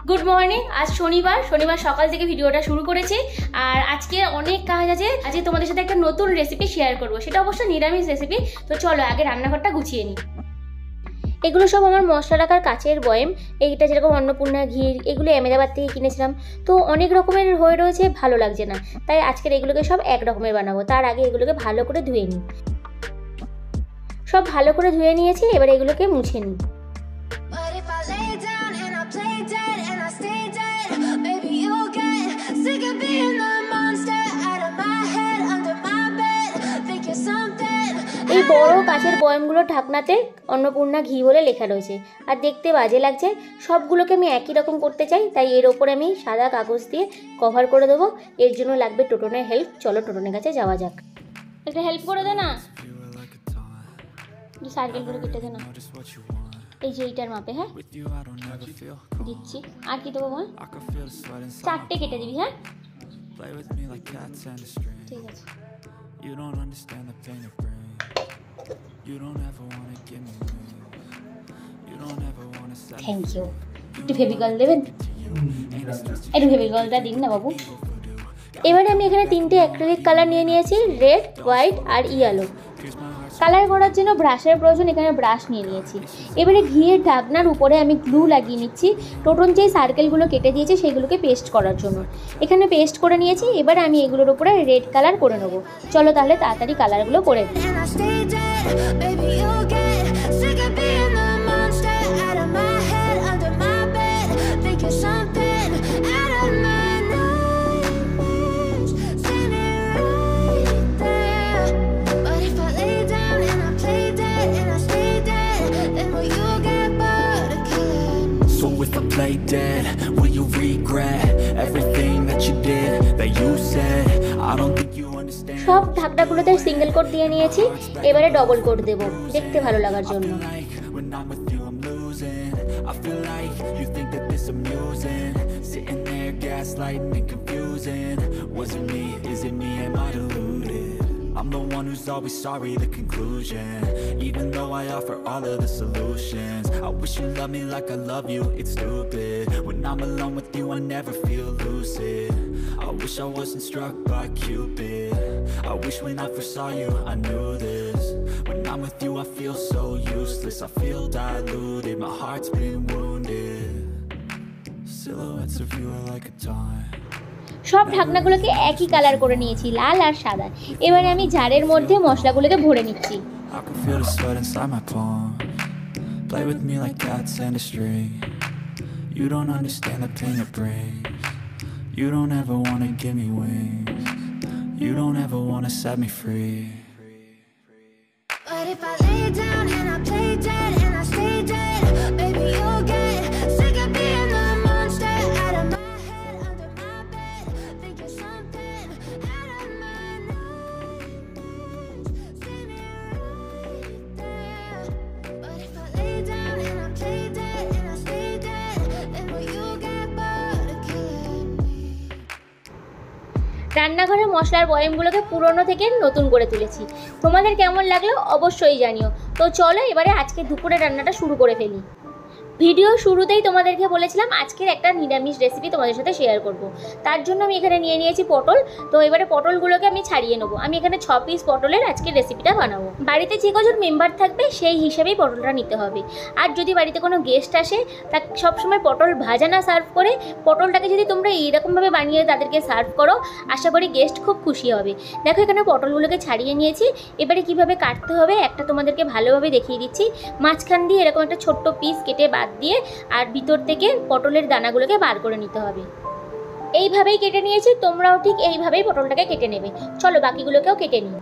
Good morning. আজ শনিবার সকাল থেকে ভিডিওটা শুরু করেছি। আর আজকে অনেক কাজ আছে। আজকে তোমাদের সাথে একটা নতুন রেসিপি শেয়ার করব, সেটা অবশ্য নিরামিষ রেসিপি। তো চলো আগে রান্নাঘরটা গুছিয়ে নিই। এগুলো সব আমার মশলা রাখার কাচের বয়েম। এইটা যেরকম অন্নপূর্ণা ঘি, এগুলো আহমেদাবাদ থেকে কিনেছিলাম। তো অনেক রকমের হয়ে রয়েছে, ভালো লাগছে না, তাই আজকের এগুলোকে সব এক রকমের বানাবো। তার আগে এগুলোকে ভালো করে ধুয়ে নিই। সব ভালো করে ধুয়ে নিয়েছি, এবার এগুলোকে মুছে নিই। এই বড় কাচের বয়ামগুলোর ঢাকনাতে অন্নপূর্ণা ঘি বলে লেখা রয়েছে, আর দেখতে বাজে লাগছে। সবগুলোকে আমি একই রকম করতে চাই, তাই এর ওপরে আমি সাদা কাগজ দিয়ে কভার করে দেবো। এর জন্য লাগবে টোটনের হেল্প। চলো টোটনের কাছে যাওয়া যাক। একটা হেল্প করে দে না, সার্কেলগুলো কেটে দে না, এই যে এইটার মাপে। হ্যাঁ দিচ্ছি। আর কি দেবো বল? চারটে কেটে দিবি। হ্যাঁ ঠিক আছে। Thank you. একটু ফেভিকল দেবেন? একটু ফেভিকলটা দিন না বাবু। এবারে আমি এখানে তিনটে অ্যাক্রিলিক কালার নিয়ে নিয়েছি, রেড, হোয়াইট আর ইয়েলো। কালার করার জন্য ব্রাশের প্রয়োজন, এখানে ব্রাশ নিয়ে নিয়েছি। এবারে ঘিয়ের ঢাকনার উপরে আমি গ্লু লাগিয়ে নিচ্ছি। টোটন যেই সার্কেলগুলো কেটে দিয়েছি সেগুলোকে পেস্ট করার জন্য এখানে পেস্ট করে নিয়েছি। এবার আমি এগুলোর উপরে রেড কালার করে নেবো। চলো তাহলে তাড়াতাড়ি কালারগুলো করে দিই। Dead, will you regret everything that you did, that you said? I don't think you understand. সব ঢাকনাগুলোতে সিঙ্গেল কোট দিয়ে নিয়েছি, এবারে ডবল কোট দেব দেখতে ভালো লাগার জন্য। When I'm with you I'm losing. I feel like you think that this amusing, sitting there gaslighting and confusing. Was it me? Is it me? Am I deluded? I'm the one who's always sorry, the conclusion. Even though I offer all of the solutions, I wish you loved me like I love you, it's stupid. When I'm alone with you I never feel lucid. I wish I wasn't struck by Cupid. I wish when I first saw you I knew this. When I'm with you I feel so useless, I feel diluted, my heart's been wounded. Silhouettes of you are like a taunt. সব ঢাকনাগুলোকে একই colour করে নিয়েছি, লাল আর সাদা। এবারে আমি জারের মধ্যে মশলাগুলোকে ভরে নিচ্ছি। I can feel the sweat inside my palm. Play with me like cats and a string. You don't understand the pain it brings. You don't ever wanna give me wings. You don't ever wanna set me free. But if I lay down and I play dead and I stay dead, baby you'll get sick of being the monster out of my head, under my bed, thinking something out of my nose. See me right there. But if I lay down and I play dead and I stay dead, then will you get bored of killing me? রান্নাঘরে মশলার বয়ামগুলোকে পুরনো থেকে নতুন করে তুলেছি। তোমাদের কেমন লাগলো অবশ্যই জানিও। তো চলো এবারে আজকে দুপুরে রান্নাটা শুরু করে ফেলি। ভিডিও শুরুতেই তোমাদেরকে বলেছিলাম আজকের একটা নিরামিষ রেসিপি তোমাদের সাথে শেয়ার করব। তার জন্য আমি এখানে নিয়ে নিয়েছি পটল। তো এবারে পটলগুলোকে আমি ছাড়িয়ে নেবো। আমি এখানে 6 পিস পটলের আজকে রেসিপিটা বানাবো। বাড়িতে যে কজন মেম্বার থাকবে সেই হিসাবেই পটলটা নিতে হবে। আর যদি বাড়িতে কোনো গেস্ট আসে, তা সবসময় পটল ভাজা না সার্ভ করে পটলটাকে যদি তোমরা এইরকমভাবে বানিয়ে তাদেরকে সার্ভ করো, আশা করি গেস্ট খুব খুশি হবে। দেখো এখানে পটলগুলোকে ছাড়িয়ে নিয়েছি। এবারে কিভাবে কাটতে হবে একটা তোমাদেরকে ভালোভাবে দেখিয়ে দিচ্ছি। মাঝখান দিয়ে এরকম একটা ছোট্ট পিস কেটে বাদ দিয়ে আর ভিতর থেকে পটলের দানাগুলোকে বার করে নিতে হবে। এইভাবেই কেটে নিয়েছি, তোমরাও ঠিক এইভাবেই পটলটাকে কেটে নেবে। চলো বাকিগুলোকেও কেটে নিই।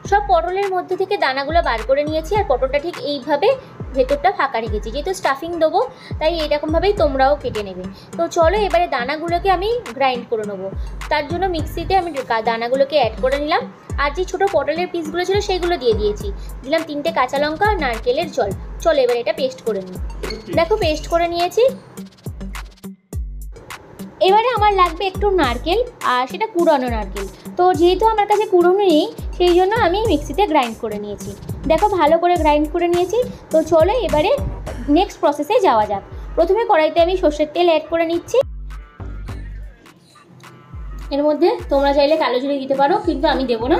সব পটলের মধ্যে থেকে দানাগুলো বার করে নিয়েছি, আর পটলটা ঠিক এইভাবে ভেতরটা ফাঁকা রেখেছি। যেহেতু স্টাফিং দেবো তাই এইরকমভাবেই তোমরাও কেটে নেবে। তো চলো এবারে দানাগুলোকে আমি গ্রাইন্ড করে নেবো। তার জন্য মিক্সিতে আমি দানাগুলোকে অ্যাড করে নিলাম। আর যে ছোটো পটলের পিসগুলো ছিল সেইগুলো দিয়ে দিয়েছি। দিলাম 3টে কাঁচা লঙ্কা আর নারকেলের জল। চলো এবার এটা পেস্ট করে নিই। দেখো পেস্ট করে নিয়েছি। এবারে আমার লাগবে একটু নারকেল, আর সেটা কুড়ানো নারকেল। তো যেহেতু আমার কাছে কুড়ানো নেই, সেই জন্য আমি মিক্সিতে গ্রাইন্ড করে নিয়েছি। দেখো ভালো করে গ্রাইন্ড করে নিয়েছি। তো চলো এবারে নেক্সট প্রসেসে যাওয়া যাক। প্রথমে কড়াইতে আমি সর্ষের তেল অ্যাড করে নিচ্ছি। এর মধ্যে তোমরা চাইলে কালো জিরে দিতে পারো, কিন্তু আমি দেবো না।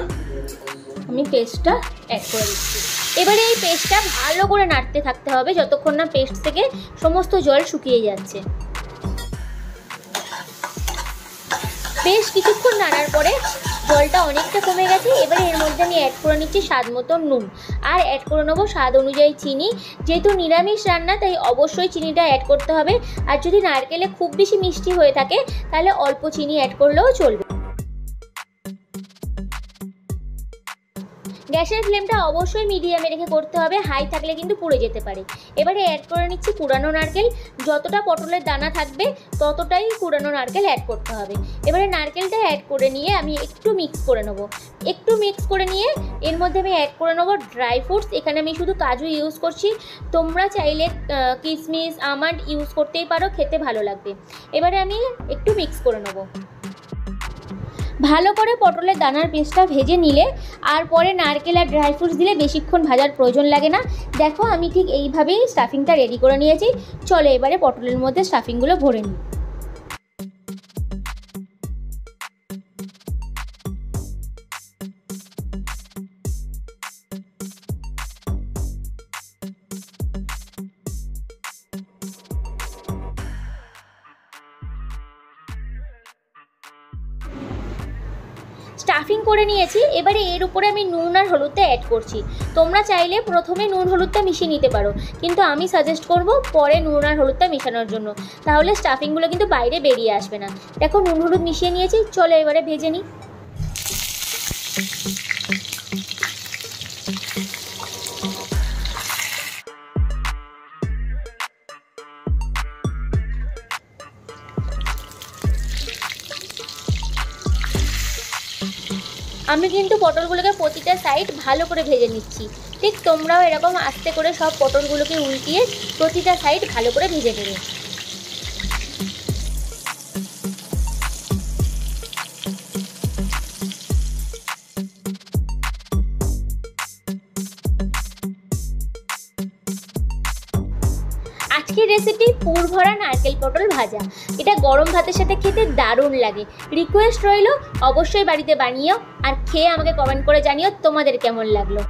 আমি পেস্টটা অ্যাড করে দিচ্ছি। এবারে এই পেস্টটা ভালো করে নাড়তে থাকতে হবে যতক্ষণ না পেস্ট থেকে সমস্ত জল শুকিয়ে যাচ্ছে। বেশ কিছুক্ষণ নাড়ার পরে জলটা অনেকটা কমে গেছে। এবারে এর মধ্যে আমি অ্যাড করে নিচ্ছি স্বাদ মতো নুন, আর অ্যাড করে নেবো স্বাদ অনুযায়ী চিনি। যেহেতু নিরামিষ রান্না তাই অবশ্যই চিনিটা অ্যাড করতে হবে। আর যদি নারকেলে খুব বেশি মিষ্টি হয়ে থাকে তাহলে অল্প চিনি অ্যাড করলেও চলবে। গ্যাসের ফ্লেমটা অবশ্যই মিডিয়ামে রেখে করতে হবে, হাই থাকলে কিন্তু পুড়ে যেতে পারে। এবারে অ্যাড করে নিচ্ছি কুড়ানো নারকেল। যতটা পটলের দানা থাকবে ততটাই কুড়ানো নারকেল অ্যাড করতে হবে। এবারে নারকেলটা অ্যাড করে নিয়ে আমি একটু মিক্স করে নেবো। একটু মিক্স করে নিয়ে এর মধ্যে আমি অ্যাড করে নেবো ড্রাই ফ্রুটস। এখানে আমি শুধু কাজু ইউজ করছি, তোমরা চাইলে কিশমিশ আমন্ড ইউজ করতেই পারো, খেতে ভালো লাগবে। এবারে আমি একটু মিক্স করে নেবো। ভালো করে পটলের দানার পেস্টটা ভেজে নিলে আর পরে নারকেল আর ড্রাই ফ্রুটস দিলে বেশিক্ষণ ভাজার প্রয়োজন লাগে না। দেখো আমি ঠিক এইভাবেই স্টাফিংটা রেডি করে নিয়েছি। চলো এবারে পটলের মধ্যে স্টাফিংগুলো ভরে নিই। স্টাফিং করে নিয়েছি। এবারে এর উপরে আমি নুন আর হলুদটা অ্যাড করছি। তোমরা চাইলে প্রথমে নুন হলুদটা মিশিয়ে নিতে পারো, কিন্তু আমি সাজেস্ট করব পরে নুন আর হলুদটা মেশানোর জন্য, তাহলে স্টাফিংগুলো কিন্তু বাইরে বেরিয়ে আসবে না। দেখো নুন হলুদ মিশিয়ে নিয়েছি। চলো এবারে ভেজে নিই। আমি কিন্তু পটলগুলোকে প্রতিটা সাইড ভালো করে ভেজে নিচ্ছি। ঠিক তোমরাও এরকম আস্তে করে সব পটলগুলোকে উল্টিয়ে প্রতিটা সাইড ভালো করে ভেজে নেবে। আজকের রেসিপি পুর ভরা নারকেল পটল ভাজা। এটা গরম ভাতের সাথে খেতে দারুণ লাগে। রিকোয়েস্ট রইল অবশ্যই বাড়িতে বানিও, আর খেয়ে আমাকে কমেন্ট করে জানিও তোমাদের কেমন লাগলো।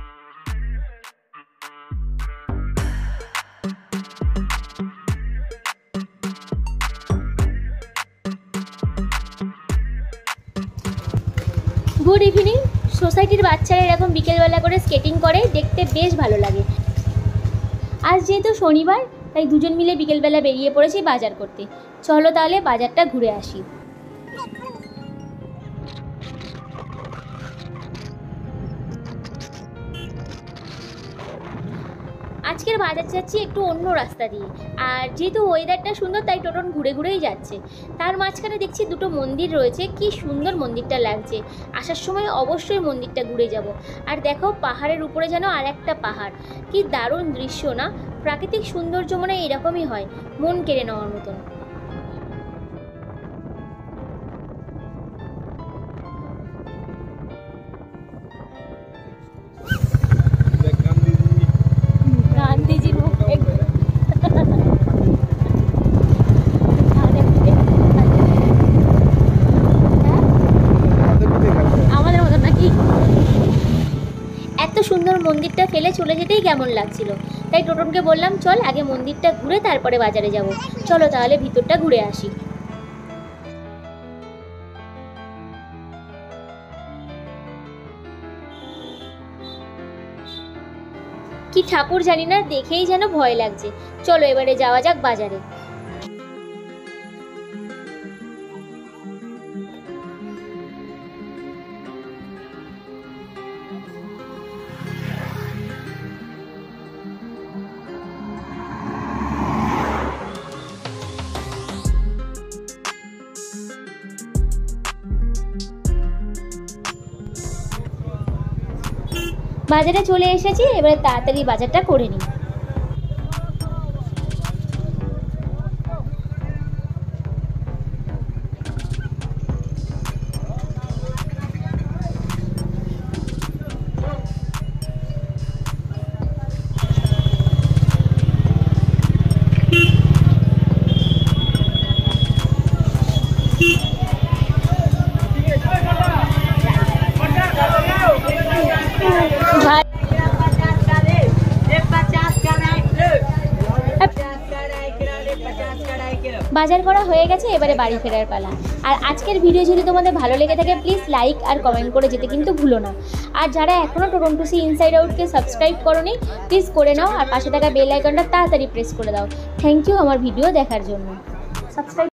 Good evening. সোসাইটির বাচ্চারা এরকম বিকেলবেলা করে স্কেটিং করে, দেখতে বেশ ভালো লাগে। আজ যেহেতু শনিবার তাই দুজন মিলে বিকেলবেলা বেরিয়ে পড়েছি বাজার করতে। চলো তাহলে বাজারটা ঘুরে আসি। আজকের বাজার যাচ্ছি একটু অন্য রাস্তা দিয়ে, আর যেহেতু ওয়েদারটা সুন্দর তাই টোটন ঘুরে ঘুরেই যাচ্ছে। তার মাঝখানে দেখছি দুটো মন্দির রয়েছে, কি সুন্দর মন্দিরটা লাগছে। আসার সময় অবশ্যই মন্দিরটা ঘুরে যাব। আর দেখো পাহাড়ের উপরে যেন আর একটা পাহাড়, কি দারুণ দৃশ্য না? প্রাকৃতিক সৌন্দর্য মানে এরকমই হয়, মন কেড়ে নেওয়ার মতন। গান্ধীজির মুখ আমাদের মতন নাকি? এত সুন্দর মন্দিরটা ফেলে চলে যেতেই কেমন লাগছিল, তাই টোটনকে বললাম চল আগে মন্দিরটা ঘুরে তারপরে বাজারে যাব। চলো তাহলে ভিতরটা ঘুরে আসি। কি ঠাকুর জানি না, দেখেই যেন ভয় লাগছে। চলো এবারে যাওয়া যাক বাজারে। বাজারে চলে এসেছি, এবারে তাড়াতাড়ি বাজারটা করে নিই। বাজার করা হয়ে গেছে, এবারে বাড়ি ফেরার পালা। আর আজকের ভিডিও যদি তোমাদের ভালো লেগে থাকে প্লিজ লাইক আর কমেন্ট করে যেতে কিন্তু ভুলো না। আর যারা এখনও টোটন টু সি ইনসাইড আউটকে সাবস্ক্রাইব করোনি প্লিজ করে নাও, আর পাশে থাকা বেল আইকনটা তাড়াতাড়ি প্রেস করে দাও। থ্যাংক ইউ আমার ভিডিও দেখার জন্য। সাবস্ক্রাইব